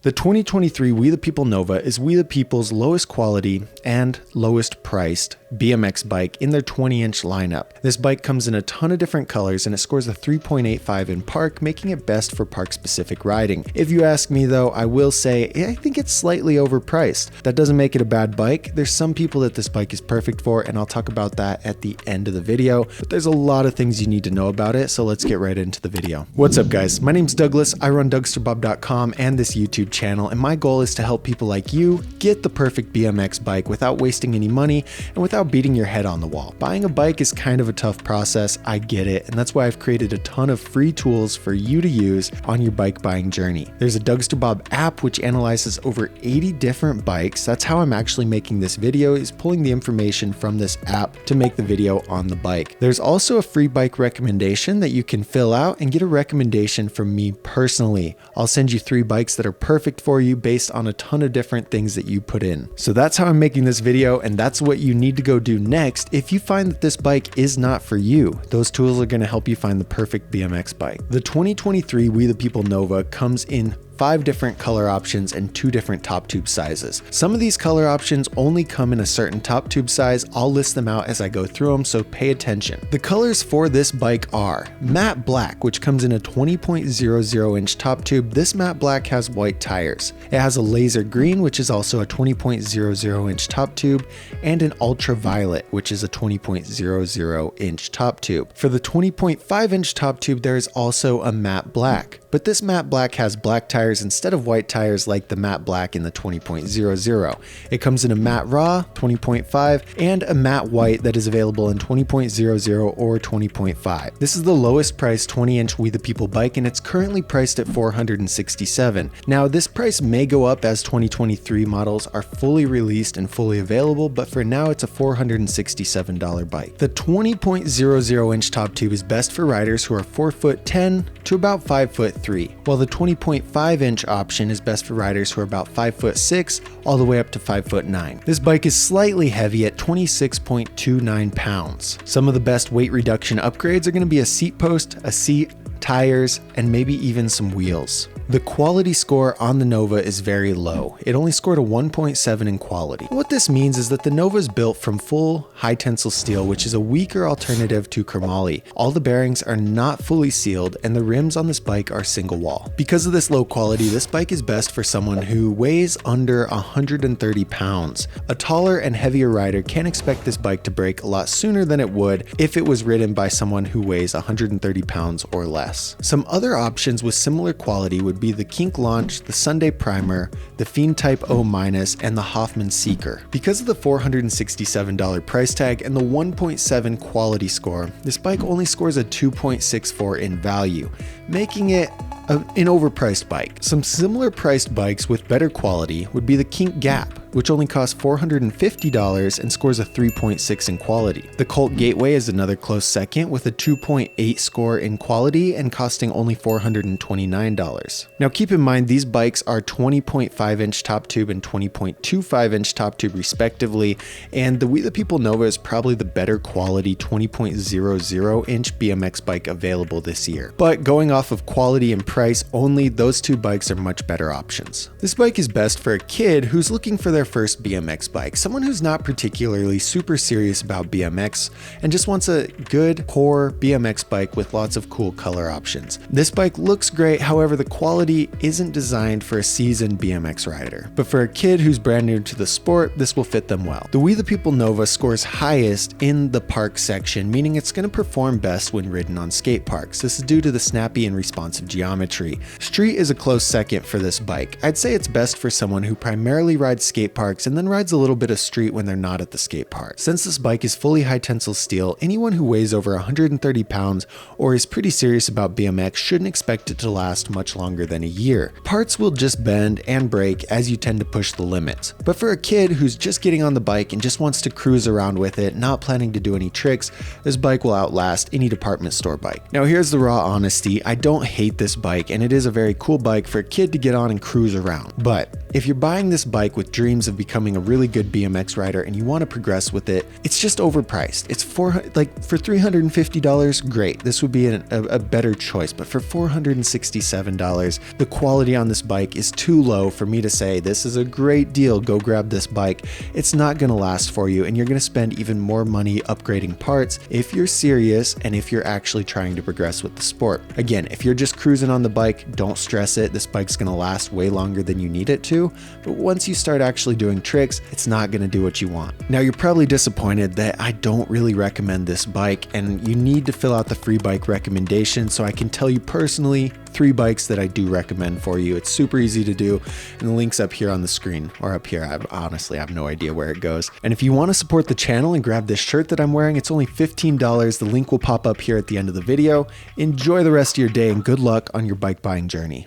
The 2023 We the People Nova is We the People's lowest quality and lowest priced BMX bike in their 20-inch lineup. This bike comes in a ton of different colors and it scores a 3.85 in park, making it best for park-specific riding. If you ask me though, I will say I think it's slightly overpriced. That doesn't make it a bad bike. There's some people that this bike is perfect for, and I'll talk about that at the end of the video, but there's a lot of things you need to know about it, so let's get right into the video. What's up guys? My name's Douglas. I run Dougsterbob.com and this YouTube channel, and my goal is to help people like you get the perfect BMX bike without wasting any money and without beating your head on the wall. Buying a bike is kind of a tough process, I get it, and that's why I've created a ton of free tools for you to use on your bike buying journey. There's a Dougsterbob app which analyzes over 80 different bikes. That's how I'm actually making this video, is pulling the information from this app to make the video on the bike. There's also a free bike recommendation that you can fill out and get a recommendation from me personally. I'll send you 3 bikes that are perfect for you based on a ton of different things that you put in. So that's how I'm making this video, and that's what you need to go do next if you find that this bike is not for you. Those tools are going to help you find the perfect BMX bike. The 2023 We the People Nova comes in 5 different color options and 2 different top tube sizes. Some of these color options only come in a certain top tube size. I'll list them out as I go through them, so pay attention. The colors for this bike are matte black, which comes in a 20.00 inch top tube. This matte black has white tires. It has a laser green, which is also a 20.00 inch top tube, and an ultraviolet, which is a 20.00 inch top tube. For the 20.5 inch top tube, there is also a matte black, but this matte black has black tires instead of white tires like the matte black in the 20.00. It comes in a matte raw, 20.5, and a matte white that is available in 20.00 or 20.5. This is the lowest priced 20-inch We the People bike, and it's currently priced at $467. Now this price may go up as 2023 models are fully released and fully available, but for now it's a $467 bike. The 20.00 inch top tube is best for riders who are 4'10" to about 5'3", while the 20.5 inch option is best for riders who are about 5'6" all the way up to 5'9". This bike is slightly heavy at 26.29 pounds. Some of the best weight reduction upgrades are going to be a seat post, a seat, tires, and maybe even some wheels. The quality score on the Nova is very low. It only scored a 1.7 in quality. What this means is that the Nova is built from full high tensile steel, which is a weaker alternative to chromoly. All the bearings are not fully sealed, and the rims on this bike are single wall. Because of this low quality, this bike is best for someone who weighs under 130 pounds. A taller and heavier rider can expect this bike to break a lot sooner than it would if it was ridden by someone who weighs 130 pounds or less. Some other options with similar quality would be the Kink Launch, the Sunday Primer, the Fiend Type O-, and the Hoffman Seeker. Because of the $467 price tag and the 1.7 quality score, this bike only scores a 2.64 in value, making it an overpriced bike. Some similar priced bikes with better quality would be the Kink Gap, which only costs $450 and scores a 3.6 in quality. The Colt Gateway is another close second with a 2.8 score in quality and costing only $429. Now keep in mind these bikes are 20.5 inch top tube and 20.25 inch top tube respectively, and the We the People Nova is probably the better quality 20.00 inch BMX bike available this year. But going off of quality and price only, those 2 bikes are much better options. This bike is best for a kid who's looking for their first BMX bike, someone who's not particularly super serious about BMX and just wants a good core BMX bike with lots of cool color options. This bike looks great, however the quality isn't designed for a seasoned BMX rider, but for a kid who's brand new to the sport, this will fit them well. The We the People Nova scores highest in the park section, meaning it's going to perform best when ridden on skate parks. This is due to the snappy and responsive geometry. Street is a close second for this bike. I'd say it's best for someone who primarily rides skate parks and then rides a little bit of street when they're not at the skate park. Since this bike is fully high tensile steel, anyone who weighs over 130 pounds or is pretty serious about BMX shouldn't expect it to last much longer than a year. Parts will just bend and break as you tend to push the limits. But for a kid who's just getting on the bike and just wants to cruise around with it, not planning to do any tricks, this bike will outlast any department store bike. Now here's the raw honesty. I don't hate this bike, and it is a very cool bike for a kid to get on and cruise around. But if you're buying this bike with dreams dreams of becoming a really good BMX rider and you want to progress with it, it's just overpriced. It's for $350, great. This would be a better choice, but for $467, the quality on this bike is too low for me to say this is a great deal, go grab this bike. It's not going to last for you, and you're going to spend even more money upgrading parts if you're serious and if you're actually trying to progress with the sport. Again, if you're just cruising on the bike, don't stress it. This bike's going to last way longer than you need it to, but once you start actually doing tricks, it's not going to do what you want. Now, you're probably disappointed that I don't really recommend this bike, and you need to fill out the free bike recommendation so I can tell you personally 3 bikes that I do recommend for you. It's super easy to do, and the link's up here on the screen, or up here. I honestly have no idea where it goes. And if you want to support the channel and grab this shirt that I'm wearing, it's only $15. The link will pop up here at the end of the video. Enjoy the rest of your day and good luck on your bike buying journey.